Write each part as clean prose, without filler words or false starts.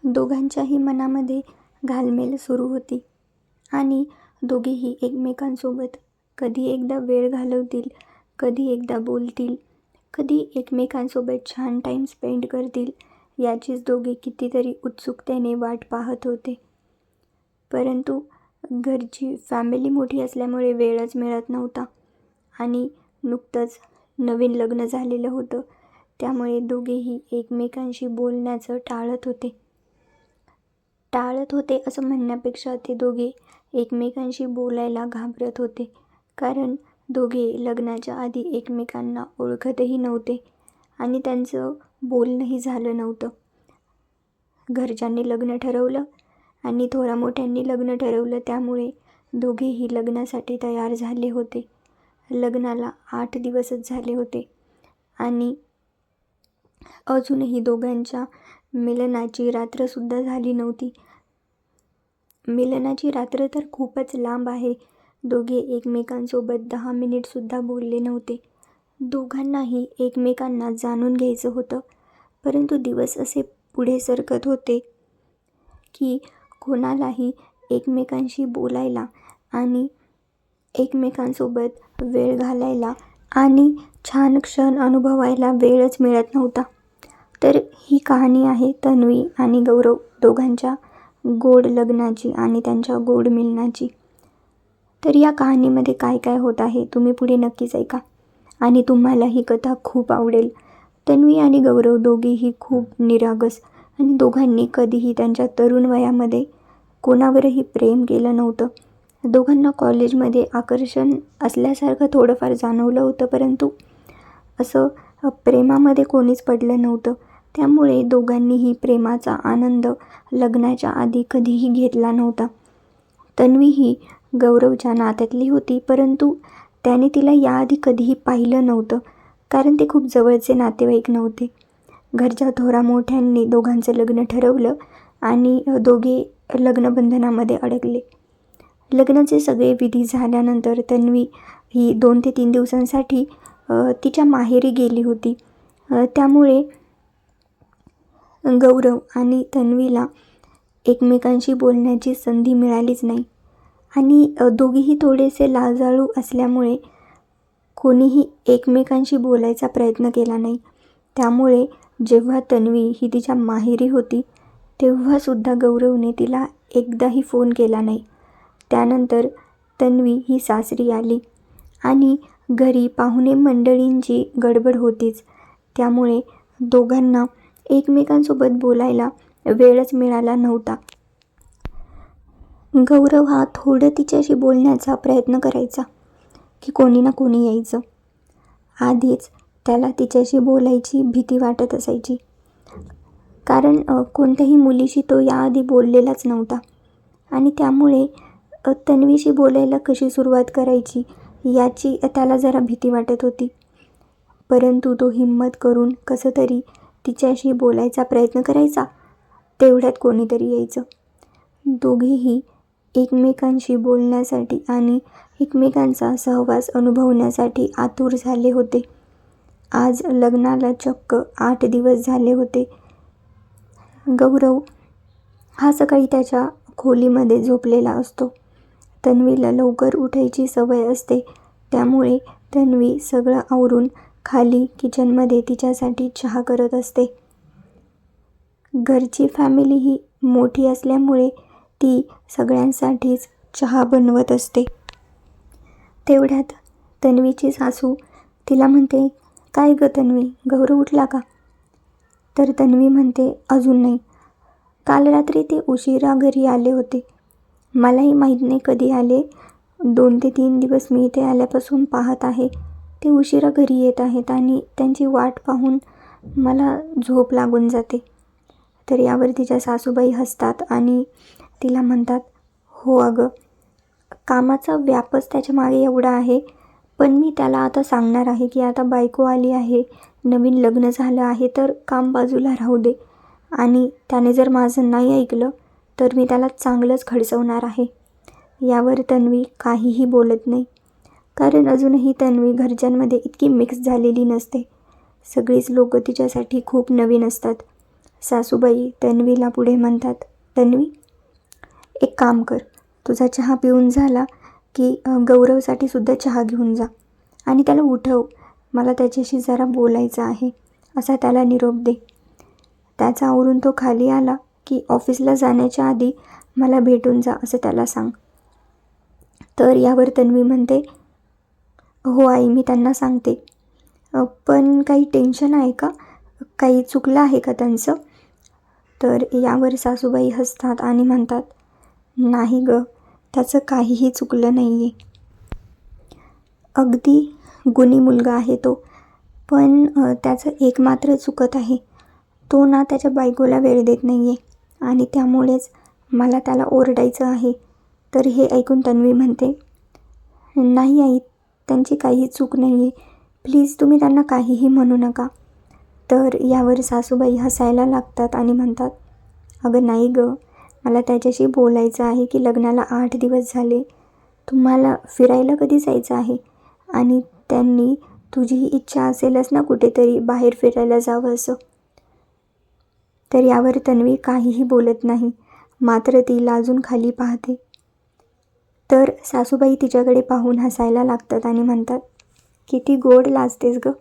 दोघांच्याही मनामध्ये घालमेल सुरू होती आणि दोघेही एकमेकांसोबत कधी एकदा वेळ घालवतील, कधी एकदा बोलतील, कधी एकमेकांसोबत छान टाईम स्पेंड करतील याचीच दोघे कितीतरी उत्सुकतेने वाट पाहत होते. परंतु घरची फॅमिली मोठी असल्यामुळे वेळच मिळत नव्हता आणि नुकतंच नवीन लग्न झालेलं होतं, त्यामुळे दोघेही एकमेकांशी बोलण्याचं टाळत होते असं म्हणण्यापेक्षा ते दोघे एकमेकांशी बोलायला घाबरत होते. कारण दोघे लग्नाच्या आधी एकमेकांना ओळखतही नव्हते आणि त्यांचं बोलणंही झालं नव्हतं. घरच्यांनी लग्न ठरवलं आणि थोरामोठ्यांनी लग्न ठरवलं, त्यामुळे दोघेही लग्नासाठी तयार झाले होते. लग्नाला 8 दिवसच झाले होते आणि अजूनही दोघांच्या मिलनाची रात्रसुद्धा झाली नव्हती. मिलनाची रात्र तर खूपच लांब आहे. दोघे एकमेकांसोबत 10 मिनिटसुद्धा बोलले नव्हते. दोघांनाही एकमेकांना जाणून घ्यायचं होतं, परंतु दिवस असे पुढे सरकत होते की कोणालाही एकमेकांशी बोलायला आणि एकमेकांसोबत वेळ घालायला आणि छान क्षण अनुभवायला वेळच मिळत नव्हता. तर ही कहाणी आहे तन्वी आणि गौरव दोघांच्या गोड लग्नाची आणि त्यांच्या गोड मिलनाची. तर या कहाणीमध्ये काय काय होत आहे तुम्ही पुढे नक्कीच ऐका आणि तुम्हाला ही कथा खूप आवडेल. तन्वी आणि गौरव दोघेही खूप निरागस आणि दोघांनी कधीही त्यांच्या तरुण वयामध्ये कोणावरही प्रेम केलं नव्हतं. दोघांना कॉलेजमध्ये आकर्षण असल्यासारखं थोडंफार जाणवलं होतं, परंतु असं प्रेमामध्ये कोणीच पडलं नव्हतं. त्यामुळे दोघांनीही प्रेमाचा आनंद लग्नाच्या आधी कधीही घेतला नव्हता. तन्वी ही गौरवच्या नात्यातली होती, परंतु त्याने तिला याआधी कधीही पाहिलं नव्हतं, कारण ते खूप जवळचे नातेवाईक नव्हते. घरच्या थोरामोठ्यांनी दोघांचं लग्न ठरवलं आणि दोघे लग्नबंधनामध्ये अडकले. लग्नाचे सगळे विधी झाल्यानंतर तन्वी ही 2 ते 3 दिवसांसाठी तिच्या माहेरी गेली होती. त्यामुळे गौरव आणि तन्वीला एकमेकांशी बोलण्याची संधी मिळालीच नाही आणि दोघेही थोडेसे लाजाळू असल्यामुळे कोणीही एकमेकांशी बोलायचा प्रयत्न केला नाही. त्यामुळे जेव्हा तन्वी ही तिच्या माहेरी होती तेव्हासुद्धा गौरवने तिला एकदाही फोन केला नाही. त्यानंतर तन्वी ही सासरी आली आणि घरी पाहुणे मंडळींची गडबड होतीच, त्यामुळे दोघांना एकमेकांसोबत बोलायला वेळच मिळाला नव्हता. गौरव हा थोडं तिच्याशी बोलण्याचा प्रयत्न करायचा की कोणी ना कोणी यायचं. आधीच त्याला तिच्याशी बोलायची भीती वाटत असायची, कारण कोणत्याही मुलीशी तो याआधी बोललेलाच नव्हता आणि त्यामुळे तन्वीशी बोलायला कशी सुरुवात करायची याची त्याला जरा भीती वाटत होती. परंतु तो हिम्मत करून कसं तरी तिच्याशी बोलायचा प्रयत्न करायचा. तेवढ्यात कोणीतरी यायचं. दोघेही एकमेकांशी बोलण्यासाठी आणि एकमेकांचा सहवास अनुभवण्यासाठी आतुर झाले होते. आज लग्नाला चक्क 8 दिवस झाले होते. गौरव हा सकाळी त्याच्या खोलीमध्ये झोपलेला असतो. तन्वीला लवकर उठायची सवय असते, त्यामुळे तन्वी सगळं आवरून खाली किचनमध्ये तिच्यासाठी चहा करत असते. घरची फॅमिली ही मोठी असल्यामुळे ती सगळ्यांसाठीच चहा बनवत असते. तेवढ्यात तन्वीची सासू तिला म्हणते, "काय गं तन्वी, गौरव उठला का?" तर तन्वी म्हणते, "अजून नाही. काल रात्री ते उशिरा घरी आले होते. मलाही माहीत नाही कधी आले. 2 ते 3 दिवस मी इथे आल्यापासून पाहत आहे. ते उशिरा घरी येत आहेत आणि त्यांची वाट पाहून मला झोप लागून जाते." तर यावर तिच्या सासूबाई हसतात आणि तिला म्हणतात, "हो अगं, कामाचा व्यापच त्याच्या मागे एवढा आहे, पण मी त्याला आता सांगणार आहे की आता बायको आली आहे, नवीन लग्न झालं आहे, तर काम बाजूला राहू दे आणि त्याने जर माझं नाही ऐकलं तर मी त्याला चांगलंच खडसवणार आहे." यावर तन्वी काहीही बोलत नाही, कारण अजूनही तन्वी घरच्यांमध्ये इतकी मिक्स झालेली नसते. सगळीच लोकं तिच्यासाठी खूप नवीन असतात. सासूबाई तन्वीला पुढे म्हणतात, तन्वी, एक काम कर, तुझा चहा पिऊन झाला की गौरवसाठी सुद्धा चहा घेऊन जा आणि त्याला उठव, मला त्याच्याशी जरा बोलायचं आहे, असा त्याला निरोप दे. त्याचा आवरून तो खाली आला की ऑफिसला जाण्याच्या आधी मला भेटून जा असं त्याला सांग. तर यावर तन्वी म्हणते, हो आई, मी त्यांना सांगते. पण काही टेन्शन आहे का? काही चुकलं आहे का त्यांचं? तर यावर सासूबाई हसतात आणि म्हणतात, नाही ग, त्याचं काहीही चुकलं नाही आहे. अगदी गुणी मुलगा आहे तो, पण त्याचं एक मात्र चुकत आहे. तो ना त्याच्या बायकोला वेळ देत नाही आहे आणि त्यामुळेच मला त्याला ओरडायचं आहे. तर हे ऐकून तन्वी म्हणते, नाही आई, त्यांची काही चूक नाही आहे, प्लीज तुम्ही त्यांना काहीही म्हणू नका. तर यावर सासूबाई हसायला लागतात आणि म्हणतात, अगं नाही गं, मला त्याच्याशी बोलायचं आहे की लग्नाला 8 दिवस झाले, तुम्हाला फिरायला कधी जायचं आहे आणि त्यांनी तुझीही इच्छा असेलच ना कुठेतरी बाहेर फिरायला जावं असं. तर यावर तन्वी काहीही बोलत नाही, मात्र ती लाजून खाली पाहते. तर सासूबाई तिच्याकडे पाहून हसायला लागतात आणि म्हणतात, किती गोड लाजतेस गं,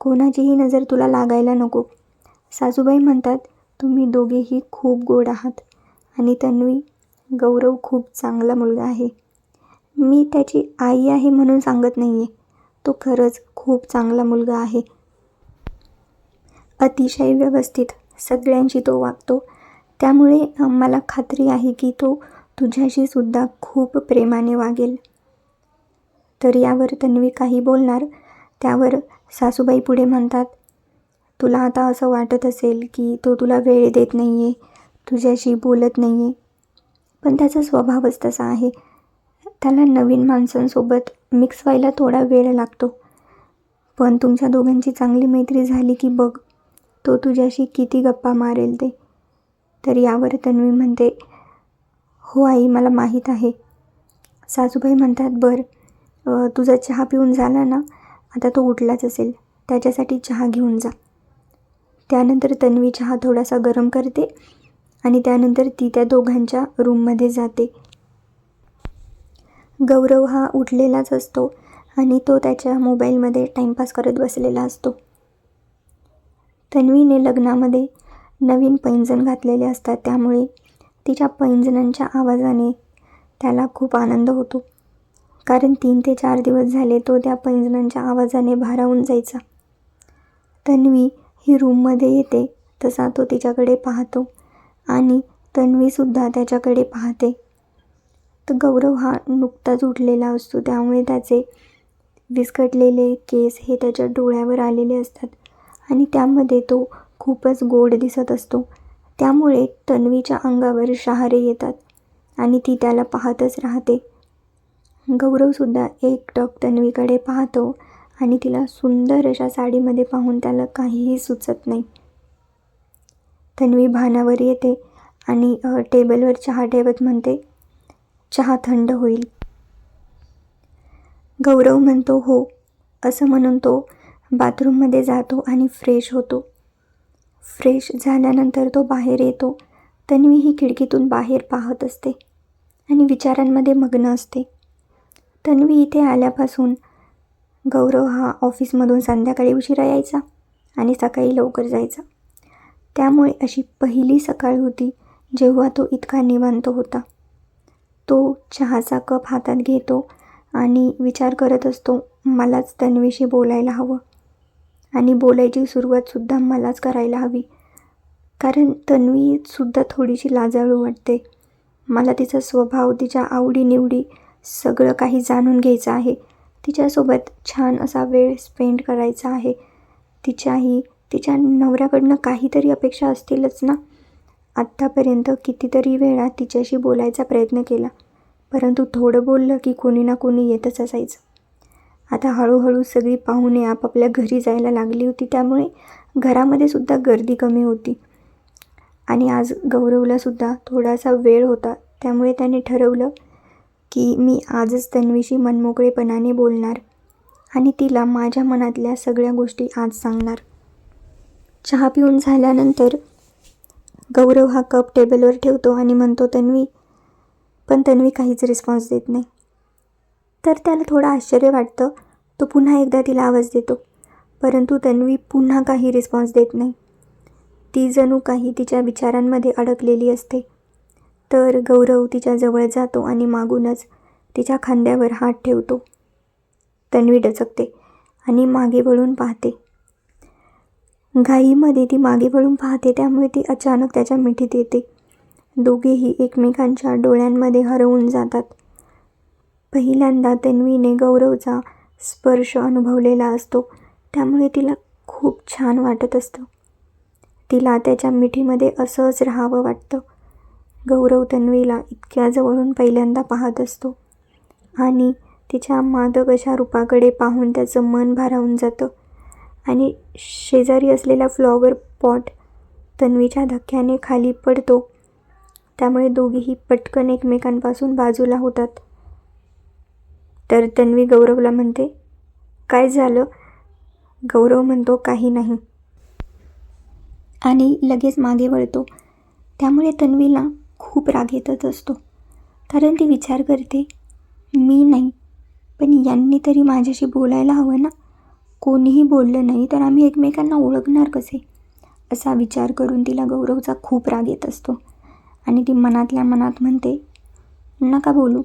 कोणाचीही नजर तुला लागायला नको. सासूबाई म्हणतात, तुम्ही दोघेही खूप गोड आहात आणि तन्वी, गौरव खूप चांगला मुलगा आहे. मी त्याची आई आहे म्हणून सांगत नाही आहे, तो खरंच खूप चांगला मुलगा आहे. अतिशय व्यवस्थित सगळ्यांशी तो वागतो, त्यामुळे मला खात्री आहे की तो तुझ्याशी सुद्धा खूप प्रेमाने वागेल. तर यावर तन्वी काही बोलणार, त्यावर सासूबाई पुढे म्हणतात, तुला आता असं वाटत असेल की तो तुला वेळ देत नाही आहे, तुझ्याशी बोलत नाही आहे, पण त्याचा स्वभावच तसा आहे. त्याला नवीन माणसांसोबत मिक्स व्हायला थोडा वेळ लागतो, पण तुमच्या दोघांची चांगली मैत्री झाली की बघ, तो तुझ्याशी किती गप्पा मारेल ते. तर यावर तन्वी म्हणते, हो आई, मला माहीत आहे. सासूबाई म्हणतात, तुझा चहा पिऊन झाला ना, आता तो उठलाच असेल, त्याच्यासाठी चहा घेऊन जा. त्यानंतर तन्वी चहा थोडासा गरम करते आणि त्यानंतर ती त्या दोघांच्या रूममध्ये जाते. गौरव हा उठलेलाच असतो आणि तो त्याच्या मोबाईलमध्ये टाईमपास करत बसलेला असतो. तन्वीने लग्नामध्ये नवीन पैंजण घातलेले असतात, त्यामुळे तिच्या पैंजणांच्या आवाजाने त्याला खूप आनंद होतो, कारण 3 ते 4 दिवस झाले तो त्या पैंजणांच्या आवाजाने भारावून जायचा. तन्वी ही रूममध्ये येते तसा तो तिच्याकडे पाहतो आणि तन्वीसुद्धा त्याच्याकडे पाहते. तर गौरव हा नुकताच उठलेला असतो, त्यामुळे त्याचे विस्कटलेले केस हे त्याच्या डोळ्यावर आलेले असतात आणि त्यामध्ये तो खूपच गोड दिसत असतो. त्यामुळे तन्वीच्या अंगावर शहारे येतात आणि ती त्याला पाहतच राहते. गौरवसुद्धा एकटक तन्वीकडे पाहतो आणि तिला सुंदर अशा साडीमध्ये पाहून त्याला काहीही सुचत नाही. तन्वी भानावर येते आणि टेबलवर चहा ठेवत म्हणते, चहा थंड होईल. गौरव म्हणतो, हो, असं म्हणून तो बाथरूममध्ये जातो आणि फ्रेश होतो. फ्रेश झाल्यानंतर तो बाहेर येतो. तन्वी ही खिडकीतून बाहेर पाहत असते आणि विचारांमध्ये मग्न असते. तन्वी इथे आल्यापासून गौरव हा ऑफिसमधून संध्याकाळी उशिरा यायचा आणि सकाळी लवकर जायचा. त्यामुळे अशी पहिली सकाळ होती जेव्हा तो इतका निवांत होता. तो चहाचा कप हातात घेतो आणि विचार करत असतो, मलाच तन्वीशी बोलायला हवं आणि बोलायची सुरुवातसुद्धा मलाच करायला हवी, कारण तन्वीसुद्धा थोडीशी लाजाळू वाटते. मला तिचा स्वभाव, तिच्या आवडीनिवडी सगळं काही जाणून घ्यायचं आहे. तिच्यासोबत छान असा वेळ स्पेंड करायचा आहे. तिच्या नवऱ्याकडनं काहीतरी अपेक्षा असतीलच ना. आत्तापर्यंत कितीतरी वेळा तिच्याशी बोलायचा प्रयत्न केला, परंतु थोडं बोललं की कोणी ना कोणी येतच असायचं. आता हळूहळू सगळी पाहुणे आपापल्या घरी जायला लागली होती, त्यामुळे घरामध्ये सुद्धा गर्दी कमी होती आणि आज गौरवलासुद्धा थोडासा वेळ होता, त्यामुळे त्याने ठरवलं की मी आजच तन्वीशी मनमोकळेपणाने बोलणार आणि तिला माझ्या मनातल्या सगळ्या गोष्टी आज सांगणार. चहा पिऊन झाल्यानंतर गौरव हा कप टेबलवर ठेवतो आणि म्हणतो तन्वी, पण तन्वी काहीच रिस्पॉन्स देत नाही. तर त्याला थोडं आश्चर्य वाटतं. तो पुन्हा एकदा तिला आवाज देतो, परंतु तन्वी पुन्हा काही रिस्पॉन्स देत नाही. ती जणू काही तिच्या विचारांमध्ये अडकलेली असते. तर गौरव तिच्या जवळ जातो आणि मागूनच तिच्या खांद्यावर हात ठेवतो. तन्वी डचकते आणि मागे वळून पाहते. घाईमध्ये ती मागे वळून पाहते, त्यामुळे ती अचानक त्याच्या मिठीत येते. दोघेही एकमेकांच्या डोळ्यांमध्ये हरवून जातात. पहिल्यांदा तन्वीने गौरवचा स्पर्श अनुभवलेला असतो, त्यामुळे तिला खूप छान वाटत असतं. तिला त्याच्या मिठीमध्ये असंच राहावं वाटतं. गौरव तन्वीला इतक्या जवळून पहिल्यांदा पाहत असतो आणि तिच्या मादक अशा रूपाकडे पाहून त्याचं मन भारावून जातं आणि शेजारी असलेला फ्लॉवर पॉट तन्वीच्या धक्क्याने खाली पडतो. त्यामुळे दोघेही पटकन एकमेकांपासून बाजूला होतात. तर तन्वी गौरवला म्हणते, काय झालं? गौरव म्हणतो, काही नाही, आणि लगेच मागे वळतो. त्यामुळे तन्वीला खूप राग येतच असतो, कारण ती विचार करते, मी नाही, पण यांनी तरी माझ्याशी बोलायला हवं ना. कोणीही बोललं नाही तर आम्ही एकमेकांना ओळखणार कसे, असा विचार करून तिला गौरवचा खूप राग येत असतो आणि ती मनातल्या मनात म्हणते, नका बोलू,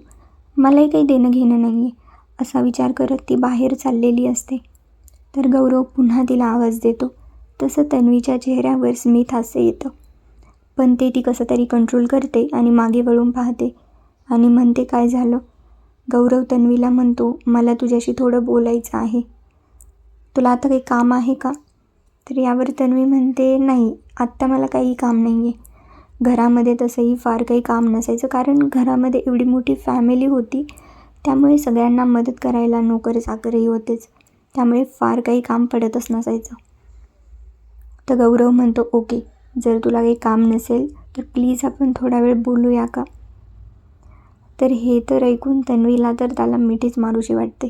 मलाही काही देणं घेणं नाही आहे, असा विचार करत ती बाहेर चाललेली असते. तर गौरव पुन्हा तिला आवाज देतो. तसं तन्वीच्या चेहऱ्यावर स्मित हास्य येतं, पण ती कसं तरी कंट्रोल करते आणि मागे वळून पाहते आणि म्हणते, काय झालं? गौरव तन्वीला म्हणतो, मला तुझ्याशी थोडं बोलायचं आहे. तुला आता काही काम आहे का? तर यावर तन्वी म्हणते, नाही, आत्ता मला काही काम नाही आहे. घरामध्ये तसंही फार काही काम नसायचं, कारण घरामध्ये एवढी मोठी फॅमिली होती, त्यामुळे सगळ्यांना मदत करायला नोकर चाकरही होतेच, त्यामुळे फार काही काम पडतच नसायचं. तर गौरव म्हणतो, ओके, जर तुला काही काम नसेल तर प्लीज आपण थोडा वेळ बोलूया का? तर हे तर ऐकून तन्वीला तर त्याला मिठीच मारूशी वाटते,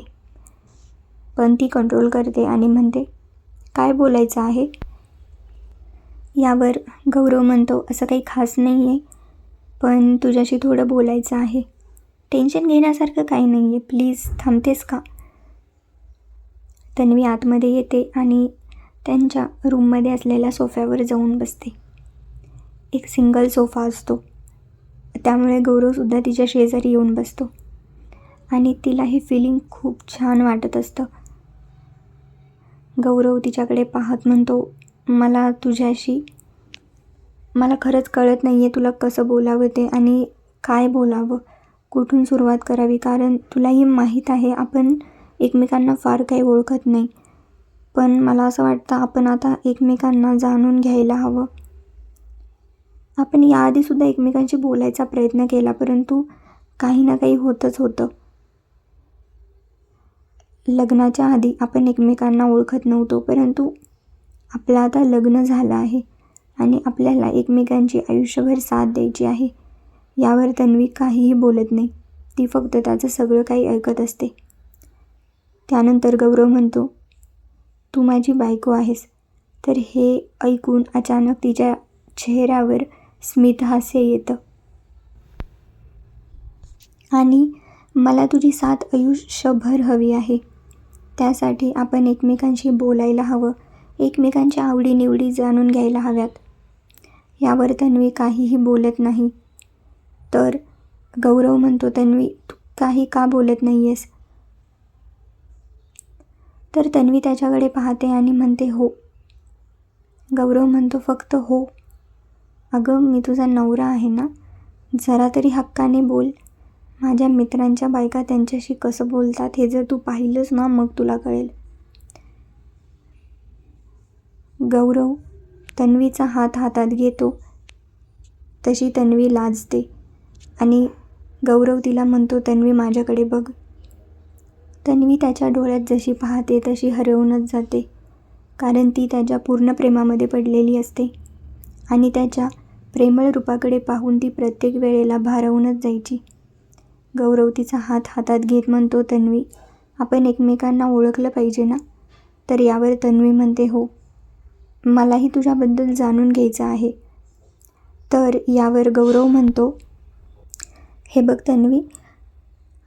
पण ती कंट्रोल करते आणि म्हणते, काय बोलायचं आहे? यावर गौरव म्हणतो, असं काही खास नाही आहे, पण तुझ्याशी थोडं बोलायचं आहे. टेन्शन घेण्यासारखं काही नाही आहे, प्लीज थांबतेस का? तन्वी आतमध्ये येते आणि त्यांच्या रूममध्ये असलेल्या सोफ्यावर जाऊन बसते. एक सिंगल सोफा असतो, त्यामुळे गौरवसुद्धा तिच्या शेजारी येऊन बसतो आणि तिला हे फिलिंग खूप छान वाटत असतं. गौरव तिच्याकडे पाहत म्हणतो, मला खरंच कळत नाही आहे तुला कसं बोलावं ते आणि काय बोलावं, कुठून सुरुवात करावी, कारण तुलाही माहीत आहे आपण एकमेकांना फार काही ओळखत नाही. पण मला असं वाटतं आपण आता एकमेकांना जाणून घ्यायला हवं. आपण याआधीसुद्धा एकमेकांशी बोलायचा प्रयत्न केला, परंतु काही ना काही होतच होतं. लग्नाच्या आधी आपण एकमेकांना ओळखत नव्हतो, परंतु आपलं आता लग्न झालं आहे आणि आपल्याला एकमेकांची आयुष्यभर साथ द्यायची आहे. यावर तन्वी काहीही बोलत नाही, ती फक्त त्याचं सगळं काही ऐकत असते. त्यानंतर गौरव म्हणतो, तू माझी बायको आहेस. तर हे ऐकून अचानक तिच्या चेहऱ्यावर स्मितहास्य येतं आणि मला तुझी साथ आयुष्यभर हवी आहे. त्यासाठी आपण एकमेकांशी बोलायला हवं, एकमेकांच्या आवडीनिवडी जाणून घ्यायला हव्यात. यावर तन्वी काहीही बोलत नाही. तर गौरव म्हणतो, तन्वी तू काही का बोलत नाही आहेस? तर तन्वी त्याच्याकडे पाहते आणि म्हणते, हो. गौरव म्हणतो, फक्त हो? अगं, मी तुझा नवरा आहे ना, जरा तरी हक्काने बोल. माझ्या मित्रांच्या बायका त्यांच्याशी कसं बोलतात हे जर तू पाहिलंस ना, मग तुला कळेल. गौरव तन्वीचा हात हातात घेतो, तशी तन्वी लाजते आणि गौरव तिला म्हणतो, तन्वी माझ्याकडे बघ. तन्वी त्याच्या डोळ्यात जशी पाहते तशी हरवूनच जाते, कारण ती त्याच्या पूर्ण प्रेमामध्ये पडलेली असते आणि त्याच्या प्रेमळ रूपाकडे पाहून ती प्रत्येक वेळेला भारावूनच जायची. गौरव तिचा हात हातात घेत म्हणतो, तन्वी आपण एकमेकांना ओळखलं पाहिजे ना? तर यावर तन्वी म्हणते, हो, मलाही तुझ्याबद्दल जाणून घ्यायचं आहे. तर यावर गौरव म्हणतो, हे बघ तन्वी,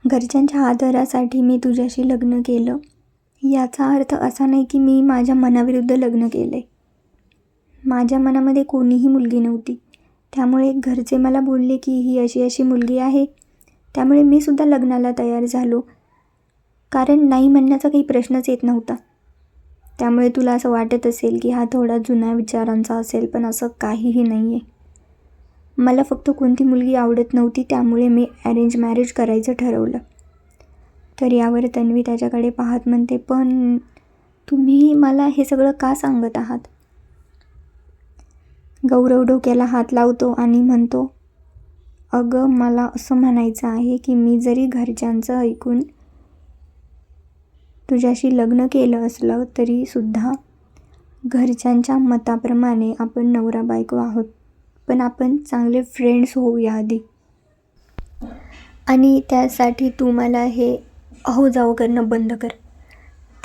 घरच्यांच्या आदरासाठी मी तुझ्याशी लग्न केलं. याचा अर्थ असा नाही की मी माझ्या मनाविरुद्ध लग्न केलं आहे. माझ्या मनामध्ये कोणीही मुलगी नव्हती. त्यामुळे घरचे मला बोलले की ही अशी अशी मुलगी आहे. त्यामुळे मी सुद्धा लग्नाला तयार झालो. कारण नाही म्हणण्याचा काही प्रश्नच येत नव्हता. त्यामुळे तुला असं वाटत असेल की हा थोडा जुन्या विचारांचा असेल, पण असं काहीही नाही आहे. मला फक्त कोणती मुलगी आवडत नव्हती, त्यामुळे मी अरेंज मॅरेज करायचं ठरवलं. तर यावर तन्वी त्याच्याकडे पाहत म्हणते, पण तुम्ही मला हे सगळं का सांगत आहात? गौरव डोक्याला हात लावतो आणि म्हणतो, अगं मला असं म्हणायचं आहे की मी जरी घरच्यांचं ऐकून तुझ्याशी लग्न केलं असलं तरी सुद्धा घरच्यांच्या मताप्रमाणे आपण नवरा बायको आहोत. पण आपण चांगले फ्रेंड्स होऊया आधी. आणि त्यासाठी तू मला हे अहो जाओ करणं बंद कर.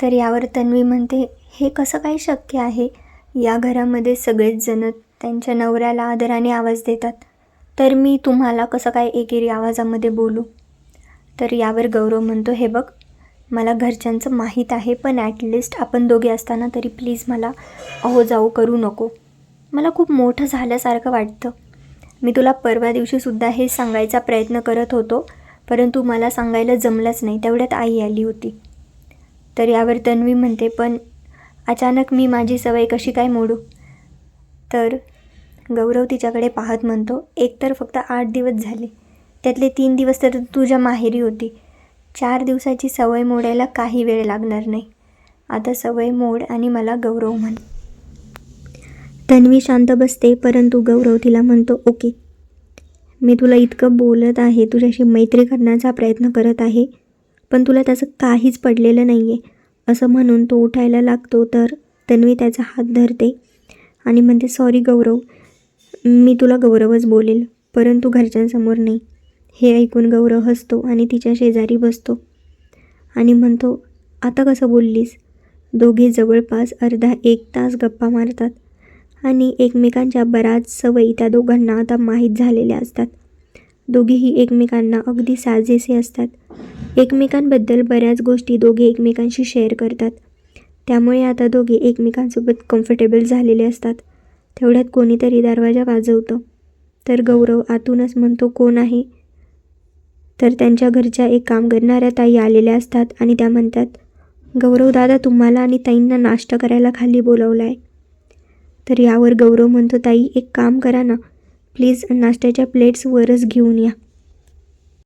तर यावर तन्वी म्हणते, हे कसं काय शक्य आहे? या घरामध्ये सगळेच जण त्यांच्या नवऱ्याला आदराने आवाज देतात, तर मी तुम्हाला कसं काय एकेरी आवाजामध्ये बोलू? तर यावर गौरव म्हणतो, हे बघ, मला घरच्यांचं माहीत आहे, पण ॲटलिस्ट आपण दोघे असताना तरी प्लीज मला अहो जाऊ करू नको. मला खूप मोठं झाल्यासारखं वाटतं. मी तुला परवा दिवशीसुद्धा हे सांगायचा प्रयत्न करत होतो, परंतु मला सांगायला जमलंच नाही. तेवढ्यात आई आली होती. तर यावर तन्वी म्हणते, पण अचानक मी माझी सवय कशी काय मोडू? तर गौरव तिच्याकडे पाहत म्हणतो, एकतर फक्त 8 दिवस झाले, त्यातले 3 दिवस तर तुझ्या माहेरी होती. 4 दिवसाची सवय मोडायला काही वेळ लागणार नाही. आता सवय मोड आणि मला गौरव म्हण. तन्वी शांत बसते, परंतु गौरव तिला म्हणतो, ओके, मी तुला इतकं बोलत आहे, तुझ्याशी मैत्री करण्याचा प्रयत्न करत आहे, पण तुला त्याचं काहीच पडलेलं नाही आहे. असं म्हणून तो उठायला लागतो. तर तन्वी त्याचा हात धरते आणि म्हणते, सॉरी गौरव, मी तुला गौरवच बोलेल, परंतु घरच्यांसमोर नाही. हे ऐकून गौरव हसतो आणि तिच्या शेजारी बसतो आणि म्हणतो, आता कसं बोललीस? दोघे जवळपास अर्धा 1 तास गप्पा मारतात आणि एकमेकांच्या बऱ्याच सवयी त्या दोघांना आता माहीत झालेल्या असतात. दोघेही एकमेकांना अगदी साजेसे असतात. एकमेकांबद्दल बऱ्याच गोष्टी दोघे एकमेकांशी शेअर करतात. त्यामुळे आता दोघे एकमेकांसोबत कम्फर्टेबल झालेले असतात. तेवढ्यात कोणीतरी दरवाजा वाजवतं. तर गौरव आतूनच म्हणतो, कोण आहे? तर त्यांच्या घरच्या एक काम करणाऱ्या ताई आलेल्या असतात आणि त्या म्हणतात, गौरव दादा, तुम्हाला आणि ताईंना नाश्ता करायला खाली बोलावलं आहे. तर यावर गौरव म्हणतो, ताई एक काम करा ना, प्लीज नाश्त्याच्या प्लेट्स वरच घेऊन या.